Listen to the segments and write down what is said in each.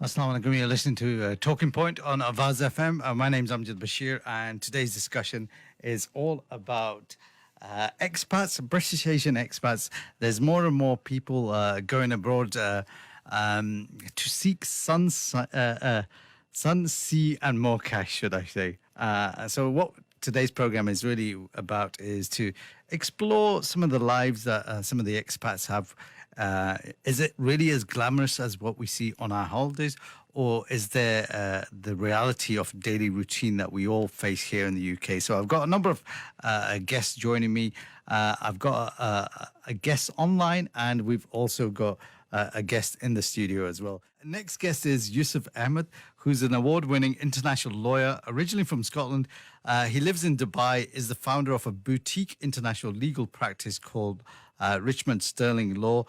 Assalamu alaikum. You're listening to Talking Point on Awaz FM. My name's Amjad Bashir, and today's discussion is all about expats, British Asian expats. There's more and more people going abroad to seek sun, sea, and more cash, should I say. So what today's program is really about is to explore some of the lives that some of the expats have. Is it really as glamorous as what we see on our holidays, or is there the reality of daily routine that we all face here in the UK? So I've got a number of guests joining me. I've got a guest online, and we've also got a guest in the studio as well. Next guest is Yusuf Ahmed, who's an award-winning international lawyer, originally from Scotland. He lives in Dubai, is the founder of a boutique international legal practice called Richmond Sterling Law,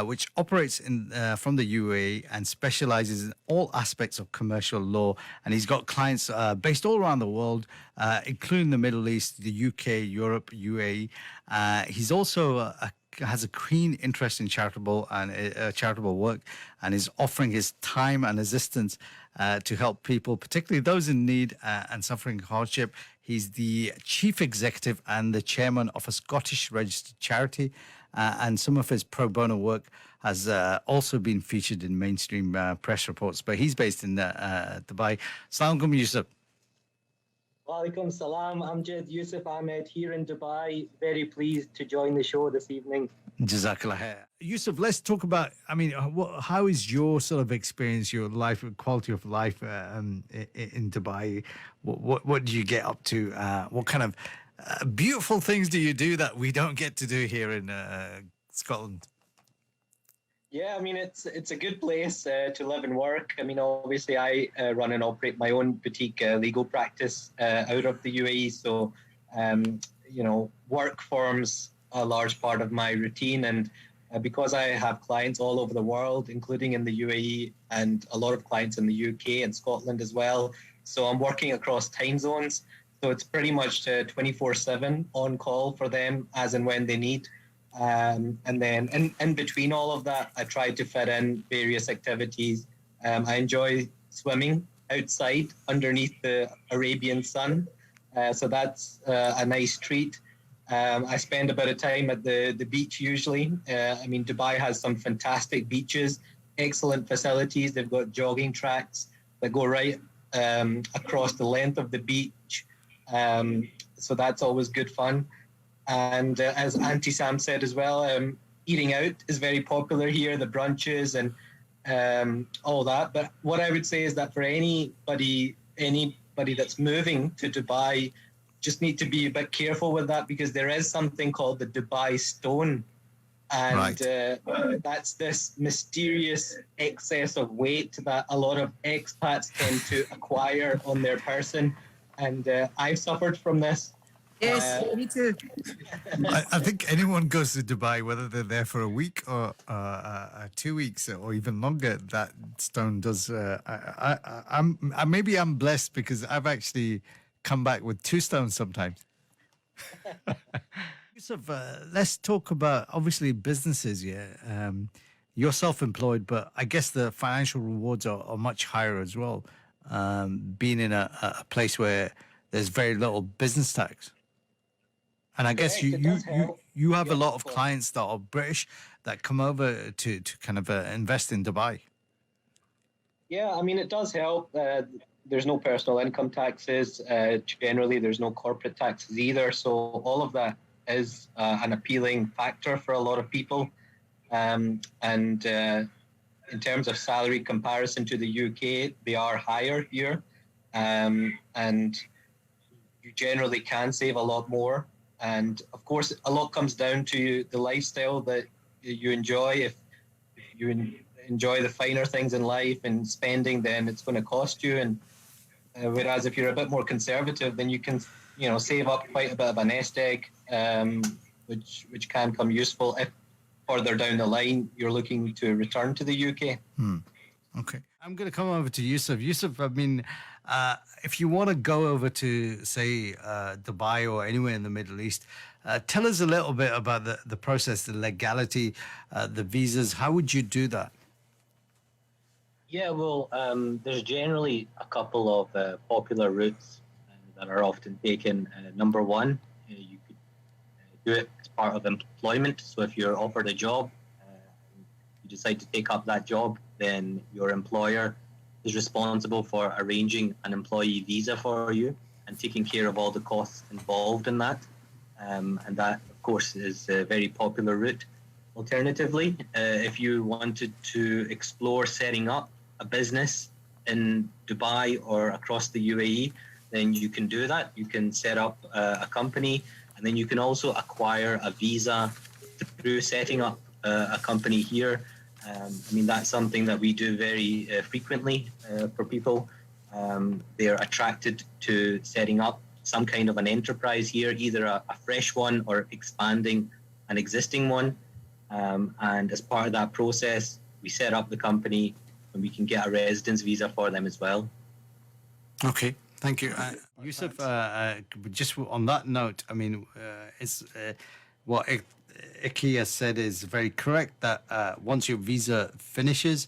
which operates from the UAE and specializes in all aspects of commercial law. And he's got clients based all around the world, including the Middle East, the UK, Europe, UAE. He's also has a keen interest in charitable work, and is offering his time and assistance to help people, particularly those in need and suffering hardship. He's the chief executive and the chairman of a Scottish registered charity, and some of his pro bono work has also been featured in mainstream press reports. But he's based in Dubai. Assalamu alaikum, Yusuf. Walaikum salam, Amjad. Yusuf Ahmed here in Dubai. Very pleased to join the show this evening. Jazakallah khair. Yusuf, let's talk about, how is your sort of experience, your life, quality of life in Dubai? What do you get up to? What kind of beautiful things do you do that we don't get to do here in Scotland? Yeah, it's a good place to live and work. Obviously I run and operate my own boutique legal practice out of the UAE. So, work forms a large part of my routine. And because I have clients all over the world, including in the UAE, and a lot of clients in the UK and Scotland as well. So I'm working across time zones. So it's pretty much 24/7 on call for them as and when they need. And then in between all of that, I try to fit in various activities. I enjoy swimming outside underneath the Arabian sun. So that's a nice treat. I spend a bit of time at the beach usually. Dubai has some fantastic beaches, excellent facilities. They've got jogging tracks that go right across the length of the beach. So that's always good fun. And as Auntie Sam said as well, eating out is very popular here, the brunches and all that. But what I would say is that for anybody that's moving to Dubai, just need to be a bit careful with that, because there is something called the Dubai stone. And right. That's this mysterious excess of weight that a lot of expats tend to acquire on their person. And I've suffered from this. Yes, me too. I think anyone goes to Dubai, whether they're there for a week or 2 weeks or even longer, that stone does. Maybe I'm blessed because I've actually come back with 2 stones sometimes. Yusuf, let's talk about obviously businesses. Yeah, you're self-employed, but I guess the financial rewards are much higher as well. Being in a place where there's very little business tax. And I guess you have a lot of clients that are British that come over to kind of invest in Dubai. Yeah, it does help. There's no personal income taxes. Generally, there's no corporate taxes either. So all of that is an appealing factor for a lot of people. And in terms of salary comparison to the UK, they are higher here. And you generally can save a lot more. And of course, a lot comes down to the lifestyle that you enjoy. If you enjoy the finer things in life and spending, then it's going to cost you. And whereas if you're a bit more conservative, then you can, save up quite a bit of a nest egg, which can come useful if further down the line you're looking to return to the UK. Okay. I'm going to come over to Yusuf. Yusuf, if you want to go over to, say, Dubai or anywhere in the Middle East, tell us a little bit about the process, the legality, the visas. How would you do that? Yeah, well, there's generally a couple of popular routes that are often taken. Number one, you could do it as part of employment. So if you're offered a job, you decide to take up that job, then your employer is responsible for arranging an employee visa for you and taking care of all the costs involved in that. And that, of course, is a very popular route. Alternatively, if you wanted to explore setting up a business in Dubai or across the UAE, then you can do that. You can set up a company, and then you can also acquire a visa through setting up a company here. I mean, that's something that we do very frequently for people. They're attracted to setting up some kind of an enterprise here, either a fresh one or expanding an existing one. And as part of that process, we set up the company and we can get a residence visa for them as well. Okay, thank you. Yusuf, just on that note, I mean, what Iki has said is very correct, that once your visa finishes,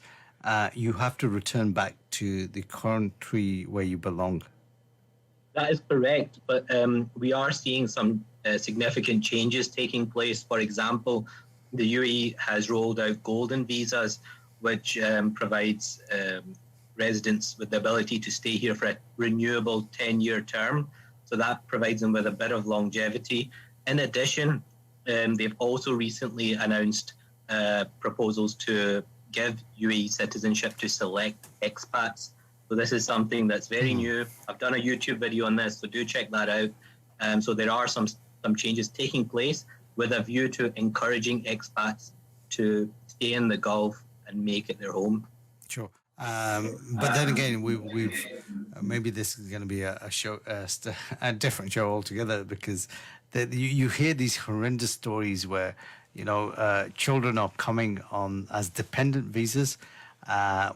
you have to return back to the country where you belong. That is correct, but we are seeing some significant changes taking place. For example, the UAE has rolled out golden visas, which provides residents with the ability to stay here for a renewable 10-year term. So that provides them with a bit of longevity. In addition, they've also recently announced proposals to give UAE citizenship to select expats. So this is something that's very new. I've done a YouTube video on this, so do check that out. So there are some changes taking place with a view to encouraging expats to stay in the Gulf and make it their home. Sure. But then again, we've maybe this is going to be a show, a different show altogether, because you hear these horrendous stories where, you know, children are coming on as dependent visas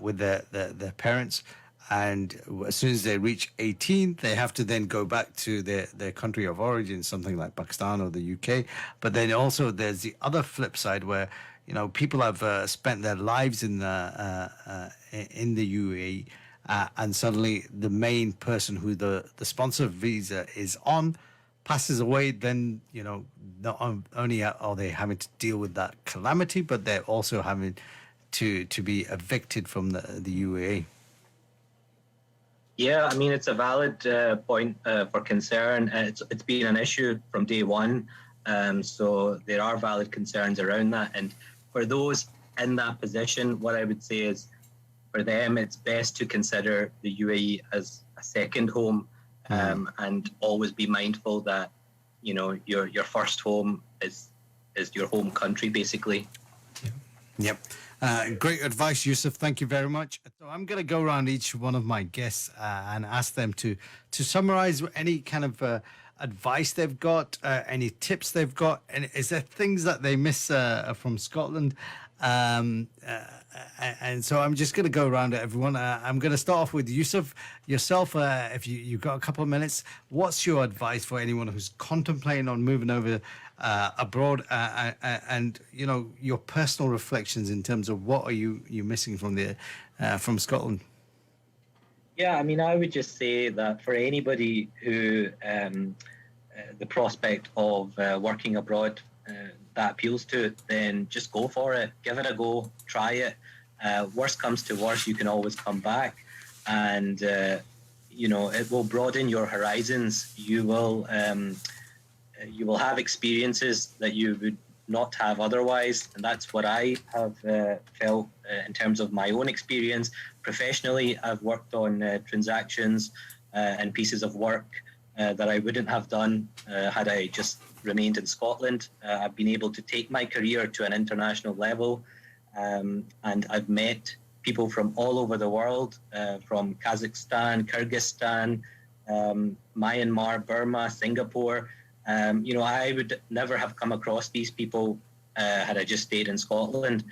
with their parents. And as soon as they reach 18, they have to then go back to their country of origin, something like Pakistan or the UK. But then also there's the other flip side where, you know, people have spent their lives in the UAE, and suddenly the main person who the sponsor visa is on passes away. Then, you know, not only are they having to deal with that calamity, but they're also having to be evicted from the UAE. Yeah, I mean, it's a valid point for concern. It's been an issue from day one. So there are valid concerns around that. And for those in that position, what I would say is for them, it's best to consider the UAE as a second home, and always be mindful that, you know, your first home is your home country, basically. Yep. Great advice, Yusuf. Thank you very much. So I'm going to go around each one of my guests and ask them to summarize any kind of advice they've got, any tips they've got, and is there things that they miss from Scotland? And so I'm just going to go around everyone. I'm going to start off with Yusuf. Yourself, if you've got a couple of minutes, what's your advice for anyone who's contemplating on moving over abroad, and you know, your personal reflections in terms of what are you missing from Scotland? Yeah, I mean, I would just say that for anybody who the prospect of working abroad that appeals to, then just go for it. Give it a go. Try it. Worst comes to worst, you can always come back, and you know, it will broaden your horizons. You will have experiences that you would not have otherwise, and that's what I have felt in terms of my own experience. Professionally, I've worked on transactions and pieces of work that I wouldn't have done had I just remained in Scotland. I've been able to take my career to an international level, and I've met people from all over the world, from Kazakhstan, Kyrgyzstan, Myanmar, Burma, Singapore. You know, I would never have come across these people had I just stayed in Scotland.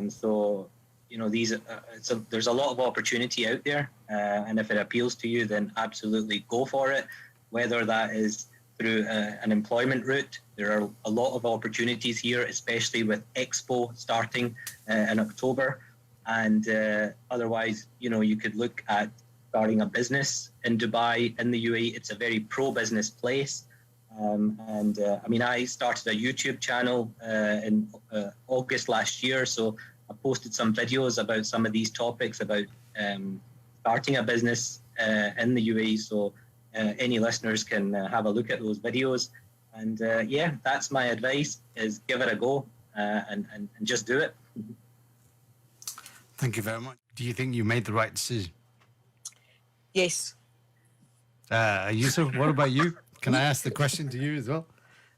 So, you know, there's a lot of opportunity out there, and if it appeals to you, then absolutely go for it. Whether that is through an employment route, there are a lot of opportunities here, especially with Expo starting in October, And otherwise, you could look at starting a business in Dubai, in the UAE. It's a very pro-business place. I started a YouTube channel in August last year. So I posted some videos about some of these topics about starting a business in the UAE. So any listeners can have a look at those videos. And that's my advice, is give it a go and just do it. Thank you very much. Do you think you made the right decision? Yes. Yusuf, what about you? Can I ask the question to you as well?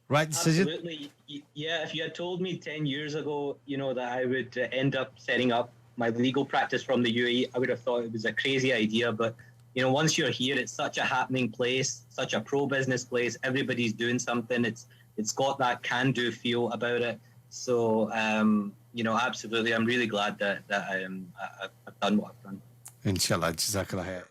Right decision? Absolutely. Yeah, if you had told me 10 years ago, that I would end up setting up my legal practice from the UAE, I would have thought it was a crazy idea. But, once you're here, it's such a happening place, such a pro-business place. Everybody's doing something. It's got that can-do feel about it. So, absolutely, I'm really glad that I've done what I've done. Inshallah. Jazakallah khair.